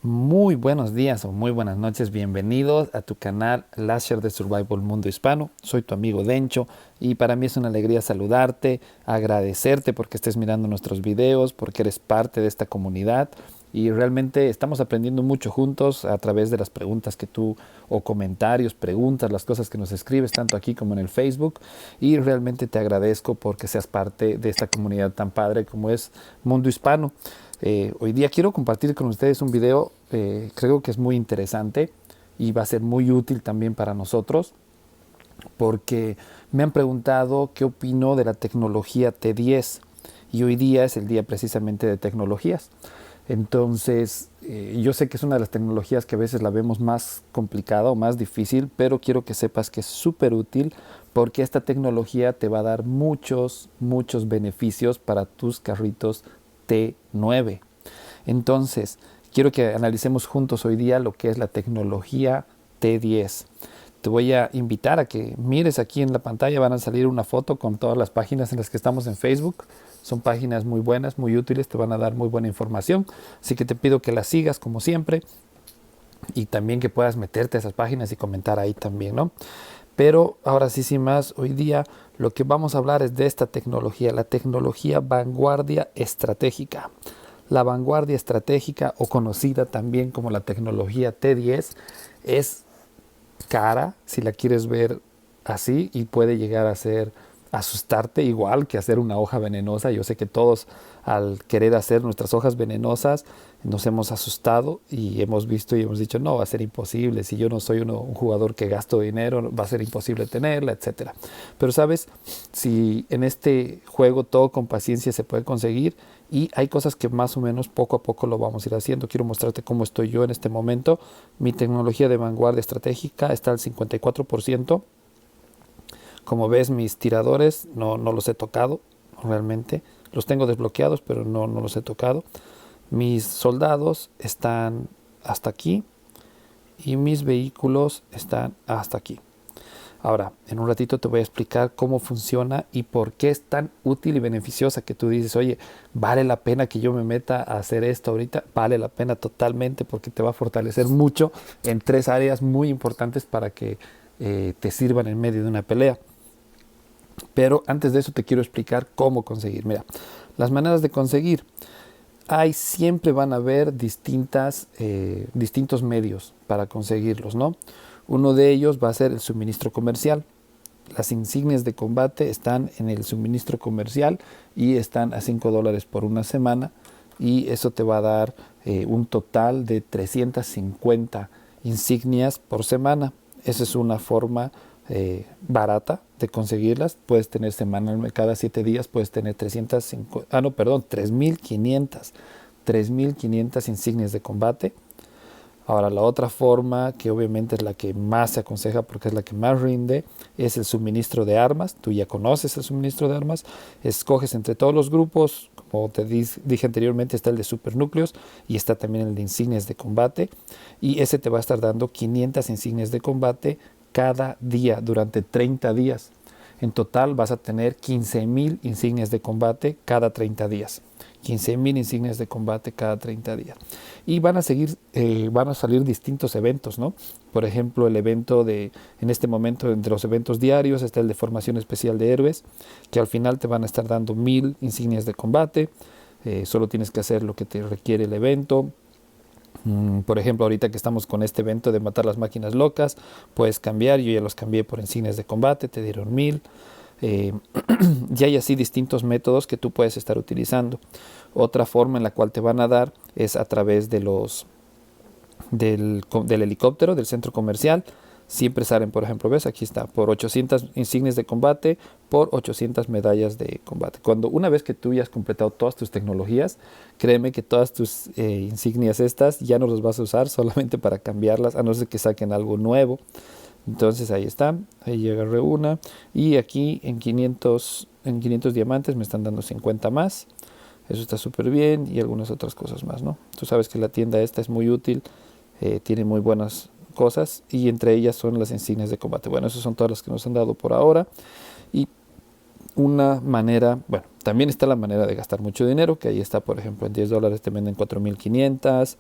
Muy buenos días o muy buenas noches, bienvenidos a tu canal Láser de Survival Mundo Hispano. Soy tu amigo Dencho y para mí es una alegría saludarte, agradecerte porque estés mirando nuestros videos, porque eres parte de esta comunidad y realmente estamos aprendiendo mucho juntos a través de las preguntas que tú o comentarios, preguntas, las cosas que nos escribes tanto aquí como en el Facebook y realmente te agradezco porque seas parte de esta comunidad tan padre como es Mundo Hispano. Hoy día quiero compartir con ustedes un video, creo que es muy interesante y va a ser muy útil también para nosotros porque me han preguntado qué opino de la tecnología T10 y hoy día es el día precisamente de tecnologías. Entonces, yo sé que es una de las tecnologías que a veces la vemos más complicada o más difícil, pero quiero que sepas que es súper útil porque esta tecnología te va a dar muchos beneficios para tus carritos T9. Entonces, quiero que analicemos juntos hoy día lo que es la tecnología T10. Te voy a invitar a que mires aquí en la pantalla, van a salir una foto con todas las páginas en las que estamos en Facebook. Son páginas muy buenas, muy útiles, te van a dar muy buena información. Así que te pido que las sigas como siempre y también que puedas meterte a esas páginas y comentar ahí también, ¿no? Pero ahora sí, sin más, hoy día lo que vamos a hablar es de esta tecnología, la tecnología vanguardia estratégica. La vanguardia estratégica o conocida también como la tecnología T10 es cara si la quieres ver así y puede llegar a ser asustarte igual que hacer una hoja venenosa. Yo sé que todos al querer hacer nuestras hojas venenosas nos hemos asustado y hemos visto y hemos dicho no, va a ser imposible, si yo no soy un jugador que gasto dinero va a ser imposible tenerla, etcétera. Pero sabes, si en este juego todo con paciencia se puede conseguir y hay cosas que más o menos poco a poco lo vamos a ir haciendo. Quiero mostrarte cómo estoy yo en este momento. Mi tecnología de vanguardia estratégica está al 54%. Como ves, mis tiradores no los he tocado realmente. Los tengo desbloqueados, pero no los he tocado. Mis soldados están hasta aquí y mis vehículos están hasta aquí. Ahora, en un ratito te voy a explicar cómo funciona y por qué es tan útil y beneficiosa que tú dices, oye, ¿vale la pena que yo me meta a hacer esto ahorita? Vale la pena totalmente porque te va a fortalecer mucho en tres áreas muy importantes para que te sirvan en medio de una pelea. Pero antes de eso te quiero explicar cómo conseguir. Mira, las maneras de conseguir. Siempre van a haber distintos medios para conseguirlos, ¿no? Uno de ellos va a ser el suministro comercial. Las insignias de combate están en el suministro comercial y están a $5 por una semana y eso te va a dar un total de 350 insignias por semana. Esa es una forma barata de conseguirlas. Puedes tener semanalmente, cada 7 días puedes tener 3.500 insignias de combate. Ahora, la otra forma, que obviamente es la que más se aconseja porque es la que más rinde, es el suministro de armas. Tú ya conoces el suministro de armas. Escoges entre todos los grupos, como te dije anteriormente, está el de supernúcleos y está también el de insignias de combate. Y ese te va a estar dando 500 insignias de combate cada día durante 30 días. En total vas a tener 15.000 insignias de combate cada 30 días. 15.000 insignias de combate cada 30 días. Y van a salir distintos eventos, ¿no? Por ejemplo, el evento en este momento, entre los eventos diarios, está el de formación especial de héroes, que al final te van a estar dando 1.000 insignias de combate. Solo tienes que hacer lo que te requiere el evento. Por ejemplo, ahorita que estamos con este evento de matar las máquinas locas, puedes cambiar. Yo ya los cambié por insignias de combate, te dieron 1.000. Y hay así distintos métodos que tú puedes estar utilizando. Otra forma en la cual te van a dar es a través del helicóptero, del centro comercial. Siempre salen, por ejemplo, ves, aquí está, por 800 insignias de combate, por 800 medallas de combate. Una vez que tú ya has completado todas tus tecnologías, créeme que todas tus insignias estas ya no las vas a usar solamente para cambiarlas, a no ser que saquen algo nuevo. Entonces ahí está, ahí agarré una y aquí en 500 diamantes me están dando 50 más. Eso está súper bien y algunas otras cosas más, ¿no? Tú sabes que la tienda esta es muy útil, tiene muy buenas cosas y entre ellas son las insignias de combate. Bueno, esas son todas las que nos han dado por ahora y una manera, bueno, También está la manera de gastar mucho dinero, que ahí está, por ejemplo, en $10 te venden 4.500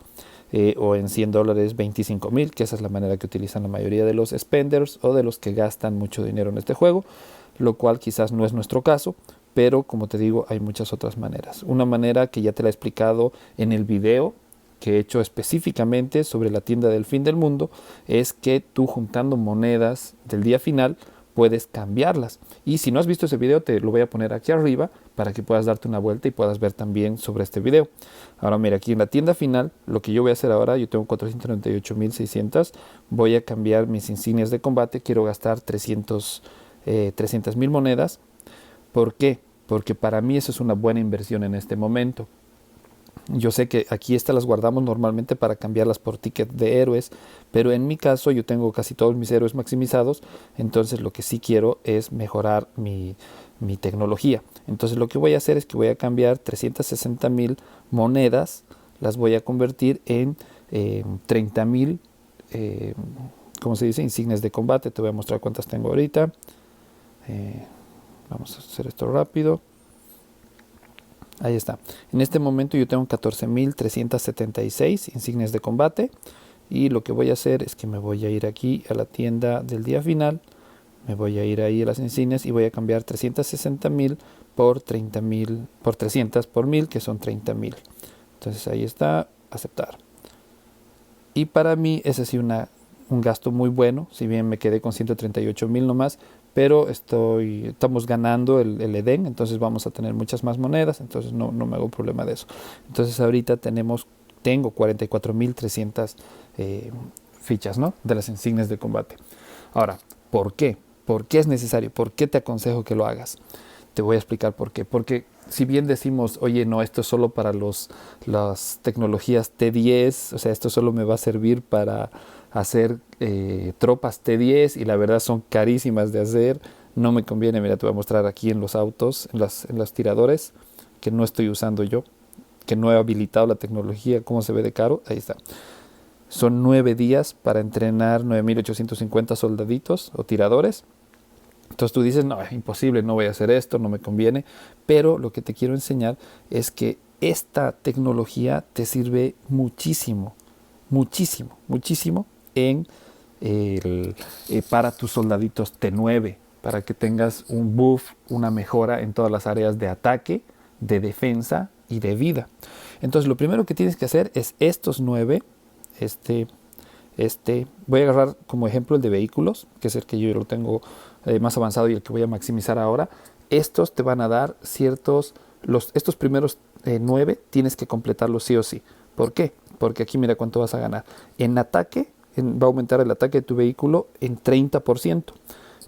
o en $100 25.000, que esa es la manera que utilizan la mayoría de los spenders o de los que gastan mucho dinero en este juego, lo cual quizás no es nuestro caso, pero como te digo, hay muchas otras maneras. Una manera que ya te la he explicado en el video que he hecho específicamente sobre la tienda del fin del mundo es que tú juntando monedas del día final puedes cambiarlas. Y si no has visto ese video, te lo voy a poner aquí arriba para que puedas darte una vuelta y puedas ver también sobre este video. Ahora mira, aquí en la tienda final, lo que yo voy a hacer ahora, yo tengo 498.600, voy a cambiar mis insignias de combate, quiero gastar 300.000 monedas. ¿Por qué? Porque para mí eso es una buena inversión en este momento. Yo sé que aquí estas las guardamos normalmente para cambiarlas por ticket de héroes, pero en mi caso yo tengo casi todos mis héroes maximizados, entonces lo que sí quiero es mejorar mi tecnología. Entonces lo que voy a hacer es que voy a cambiar 360.000 monedas, las voy a convertir en 30.000, ¿cómo se dice? Insignias de combate. Te voy a mostrar cuántas tengo ahorita. Vamos a hacer esto rápido. Ahí está. En este momento yo tengo 14.376 insignias de combate. Y lo que voy a hacer es que me voy a ir aquí a la tienda del día final. Me voy a ir ahí a las insignias y voy a cambiar 360.000 por 30.000, por 300 por 1.000, que son 30.000. Entonces ahí está, aceptar. Y para mí ese ha sido un gasto muy bueno, si bien me quedé con 138.000 nomás, pero estamos ganando el Edén, entonces vamos a tener muchas más monedas, entonces no me hago problema de eso. Entonces ahorita tengo 44.300 fichas, ¿no?, de las insignias de combate. Ahora, ¿por qué? ¿Por qué es necesario? ¿Por qué te aconsejo que lo hagas? Te voy a explicar por qué. Porque si bien decimos, oye, no, esto es solo para las tecnologías T10, o sea, esto solo me va a servir para hacer tropas T10 y la verdad son carísimas de hacer, no me conviene. Mira, te voy a mostrar aquí en los autos, en los tiradores, que no estoy usando yo, que no he habilitado la tecnología, cómo se ve de caro. Ahí está. Son 9 días para entrenar 9.850 soldaditos o tiradores. Entonces tú dices, no, es imposible, no voy a hacer esto, no me conviene. Pero lo que te quiero enseñar es que esta tecnología te sirve muchísimo, muchísimo, muchísimo para tus soldaditos T9, para que tengas un buff, una mejora en todas las áreas de ataque, de defensa y de vida. Entonces lo primero que tienes que hacer es estos 9, voy a agarrar como ejemplo el de vehículos, que es el que yo lo tengo más avanzado y el que voy a maximizar ahora. Estos te van a dar estos primeros 9 tienes que completarlos sí o sí. ¿Por qué? Porque aquí mira cuánto vas a ganar. En ataque, va a aumentar el ataque de tu vehículo en 30%.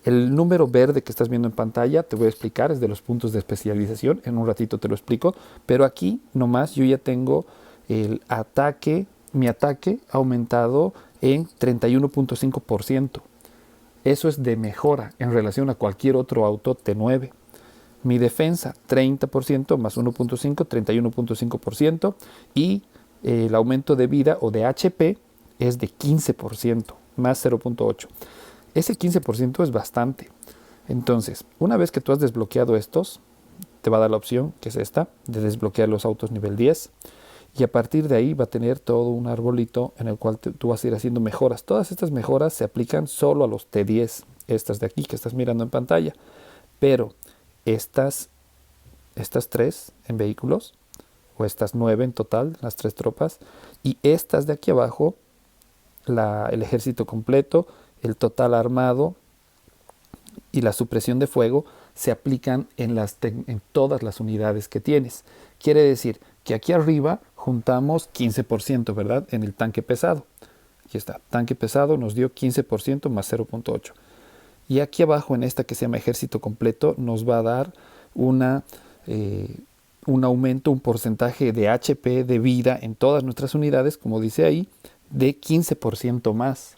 El número verde que estás viendo en pantalla, te voy a explicar, es de los puntos de especialización. En un ratito te lo explico. Pero aquí nomás yo ya tengo mi ataque aumentado en 31.5%. Eso es de mejora en relación a cualquier otro auto T9. Mi defensa 30% más 1.5, 31.5%. Y el aumento de vida o de HP es de 15% más 0.8. Ese 15% es bastante. Entonces, una vez que tú has desbloqueado estos, te va a dar la opción, que es esta, de desbloquear los autos nivel 10. Y a partir de ahí va a tener todo un arbolito en el cual tú vas a ir haciendo mejoras. Todas estas mejoras se aplican solo a los T10, estas de aquí que estás mirando en pantalla. Pero estas 3 en vehículos, o estas 9 en total, las 3 tropas, y estas de aquí abajo, el ejército completo, el total armado y la supresión de fuego, se aplican en todas las unidades que tienes. Quiere decir que aquí arriba juntamos 15%, ¿verdad? En el tanque pesado. Aquí está, tanque pesado nos dio 15% más 0.8. Y aquí abajo en esta que se llama ejército completo nos va a dar un aumento, un porcentaje de HP, de vida en todas nuestras unidades, como dice ahí, de 15% más.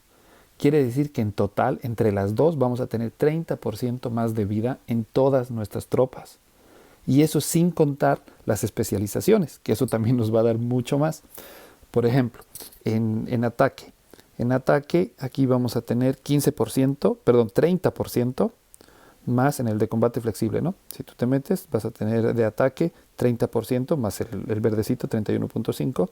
Quiere decir que en total, entre las dos, vamos a tener 30% más de vida en todas nuestras tropas. Y eso sin contar las especializaciones, que eso también nos va a dar mucho más. Por ejemplo, en ataque. En ataque aquí vamos a tener 30% más en el de combate flexible, ¿no? Si tú te metes, vas a tener de ataque 30% más el verdecito 31.5.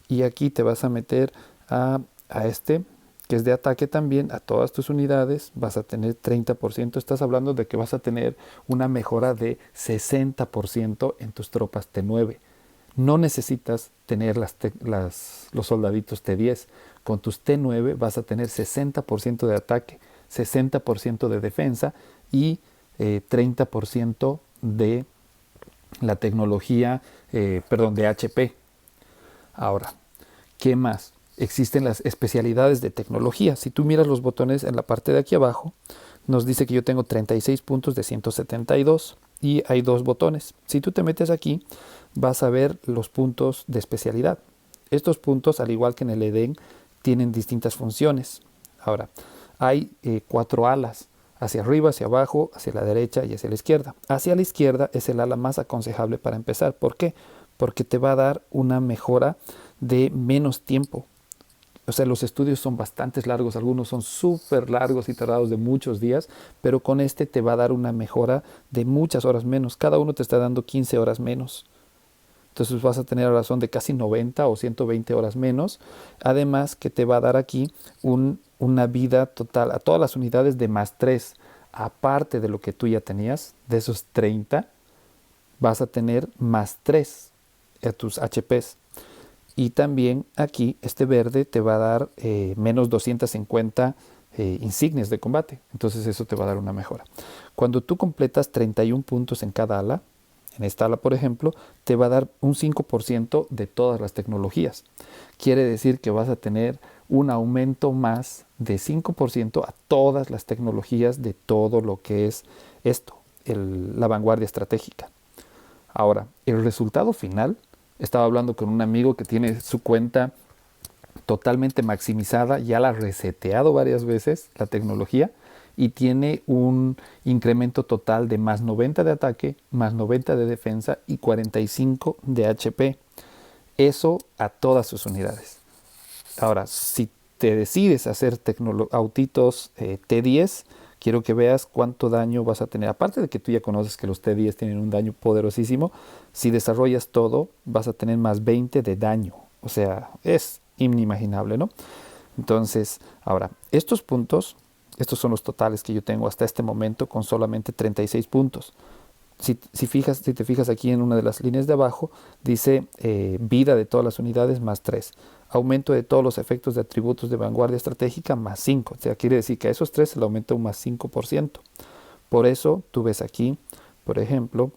Y aquí te vas a meter a este, que es de ataque también, a todas tus unidades, vas a tener 30%. Estás hablando de que vas a tener una mejora de 60% en tus tropas T9. No necesitas tener los soldaditos T10. Con tus T9 vas a tener 60% de ataque, 60% de defensa y 30% de la tecnología, de HP. Ahora, ¿qué más? Existen las especialidades de tecnología. Si tú miras los botones en la parte de aquí abajo, nos dice que yo tengo 36 puntos de 172 y hay dos botones. Si tú te metes aquí, vas a ver los puntos de especialidad. Estos puntos, al igual que en el Edén, tienen distintas funciones. Ahora, hay 4 alas, hacia arriba, hacia abajo, hacia la derecha y hacia la izquierda. Hacia la izquierda es el ala más aconsejable para empezar. ¿Por qué? Porque te va a dar una mejora de menos tiempo. O sea, los estudios son bastante largos, algunos son súper largos y tardados de muchos días, pero con este te va a dar una mejora de muchas horas menos. Cada uno te está dando 15 horas menos. Entonces vas a tener a razón de casi 90 o 120 horas menos. Además que te va a dar aquí una vida total a todas las unidades de más 3. Aparte de lo que tú ya tenías, de esos 30, vas a tener más 3 a tus HPs. Y también aquí este verde te va a dar menos 250 insignias de combate. Entonces eso te va a dar una mejora. Cuando tú completas 31 puntos en cada ala, en esta ala por ejemplo, te va a dar un 5% de todas las tecnologías. Quiere decir que vas a tener un aumento más de 5% a todas las tecnologías de todo lo que es esto, la vanguardia estratégica. Ahora, el resultado final, estaba hablando con un amigo que tiene su cuenta totalmente maximizada, ya la ha reseteado varias veces la tecnología y tiene un incremento total de más 90 de ataque, más 90 de defensa y 45 de HP. Eso a todas sus unidades. Ahora, si te decides hacer autitos T10, quiero que veas cuánto daño vas a tener. Aparte de que tú ya conoces que los T10 tienen un daño poderosísimo, si desarrollas todo, vas a tener más 20 de daño. O sea, es inimaginable, ¿no? Entonces, ahora, estos puntos, estos son los totales que yo tengo hasta este momento con solamente 36 puntos. Si te fijas aquí en una de las líneas de abajo, dice vida de todas las unidades más 3. Aumento de todos los efectos de atributos de vanguardia estratégica más 5. O sea, quiere decir que a esos 3 se le aumenta un más 5%. Por eso tú ves aquí, por ejemplo,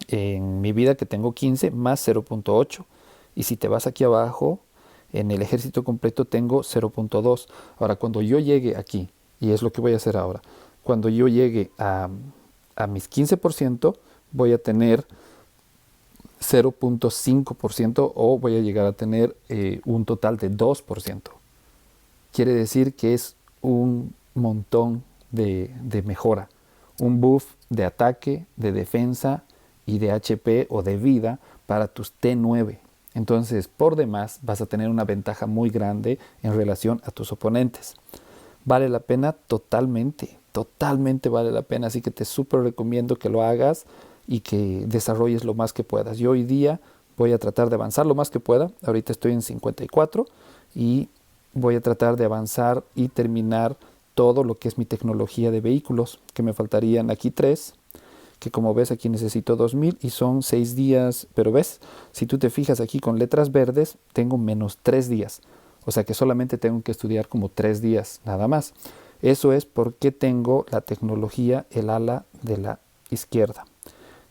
en mi vida que tengo 15 más 0.8. Y si te vas aquí abajo, en el ejército completo tengo 0.2. Ahora, cuando yo llegue aquí, y es lo que voy a hacer ahora, cuando yo llegue a mis 15%, voy a tener 0.5% o voy a llegar a tener un total de 2%. Quiere decir que es un montón de mejora, un buff de ataque, de defensa y de HP o de vida para tus T9. Entonces, por demás, vas a tener una ventaja muy grande en relación a tus oponentes. Vale la pena totalmente, totalmente vale la pena. Así que te súper recomiendo que lo hagas y que desarrolles lo más que puedas. Yo hoy día voy a tratar de avanzar lo más que pueda. Ahorita estoy en 54 y voy a tratar de avanzar y terminar todo lo que es mi tecnología de vehículos, que me faltarían aquí 3, que como ves aquí necesito 2000 y son 6 días, pero ves, si tú te fijas aquí con letras verdes, tengo menos 3 días. O sea que solamente tengo que estudiar como 3 días, nada más. Eso es porque tengo la tecnología, el ala de la izquierda.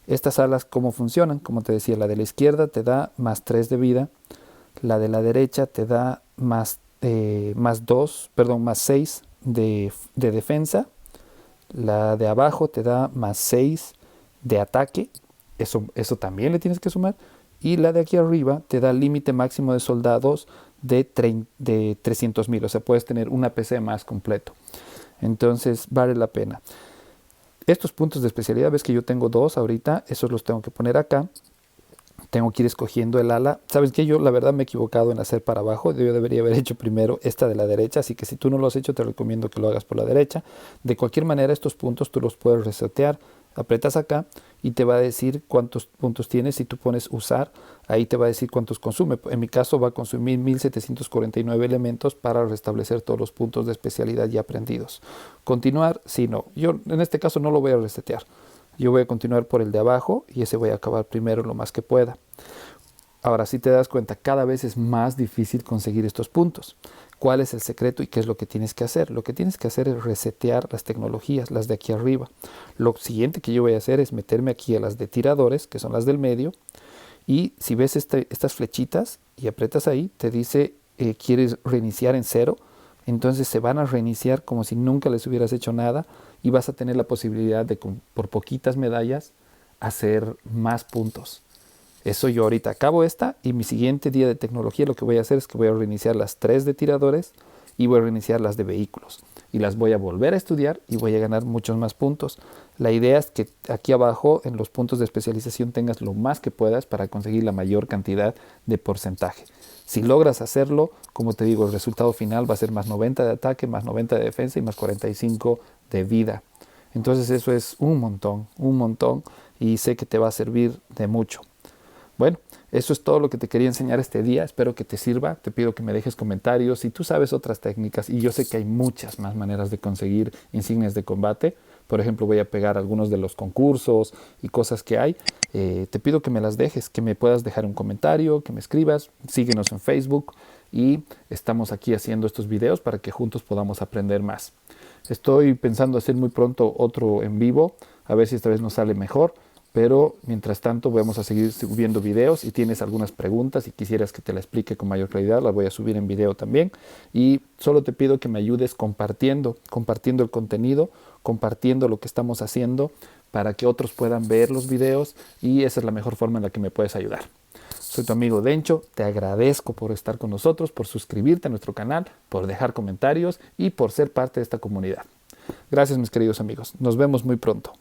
Estas alas, ¿cómo funcionan? Como te decía, la de la izquierda te da más 3 de vida, la de la derecha te da más 6 de defensa, la de abajo te da más 6 de ataque, eso también le tienes que sumar, y la de aquí arriba te da límite máximo de soldados de 300.000, o sea, puedes tener una PC más completo. Entonces, vale la pena. Estos puntos de especialidad, ves que yo tengo 2 ahorita, esos los tengo que poner acá, tengo que ir escogiendo el ala. ¿Sabes qué? Yo la verdad me he equivocado en hacer para abajo. Yo debería haber hecho primero esta de la derecha, así que si tú no lo has hecho te recomiendo que lo hagas por la derecha. De cualquier manera estos puntos tú los puedes resetear. Apretas acá y te va a decir cuántos puntos tienes. Si tú pones usar, ahí te va a decir cuántos consume. En mi caso va a consumir 1749 elementos para restablecer todos los puntos de especialidad ya aprendidos. Continuar, si no. Yo en este caso no lo voy a resetear. Yo voy a continuar por el de abajo y ese voy a acabar primero lo más que pueda. Ahora, si te das cuenta, cada vez es más difícil conseguir estos puntos. ¿Cuál es el secreto y qué es lo que tienes que hacer? Lo que tienes que hacer es resetear las tecnologías, las de aquí arriba. Lo siguiente que yo voy a hacer es meterme aquí a las de tiradores, que son las del medio, y si ves estas flechitas y aprietas ahí, te dice, ¿quieres reiniciar en cero? Entonces se van a reiniciar como si nunca les hubieras hecho nada y vas a tener la posibilidad de, por poquitas medallas, hacer más puntos. Eso yo ahorita acabo esta y mi siguiente día de tecnología lo que voy a hacer es que voy a reiniciar las 3 de tiradores y voy a reiniciar las de vehículos. Y las voy a volver a estudiar y voy a ganar muchos más puntos. La idea es que aquí abajo en los puntos de especialización tengas lo más que puedas para conseguir la mayor cantidad de porcentaje. Si logras hacerlo, como te digo, el resultado final va a ser más 90 de ataque, más 90 de defensa y más 45 de vida. Entonces eso es un montón y sé que te va a servir de mucho. Bueno, eso es todo lo que te quería enseñar este día. Espero que te sirva. Te pido que me dejes comentarios. Si tú sabes otras técnicas, y yo sé que hay muchas más maneras de conseguir insignias de combate. Por ejemplo, voy a pegar algunos de los concursos y cosas que hay. Te pido que me las dejes, que me puedas dejar un comentario, que me escribas. Síguenos en Facebook y estamos aquí haciendo estos videos para que juntos podamos aprender más. Estoy pensando hacer muy pronto otro en vivo, a ver si esta vez nos sale mejor. Pero mientras tanto vamos a seguir subiendo videos. Y tienes algunas preguntas y quisieras que te la explique con mayor claridad, las voy a subir en video también. Y solo te pido que me ayudes compartiendo el contenido, compartiendo lo que estamos haciendo para que otros puedan ver los videos y esa es la mejor forma en la que me puedes ayudar. Soy tu amigo Dencho, te agradezco por estar con nosotros, por suscribirte a nuestro canal, por dejar comentarios y por ser parte de esta comunidad. Gracias mis queridos amigos, nos vemos muy pronto.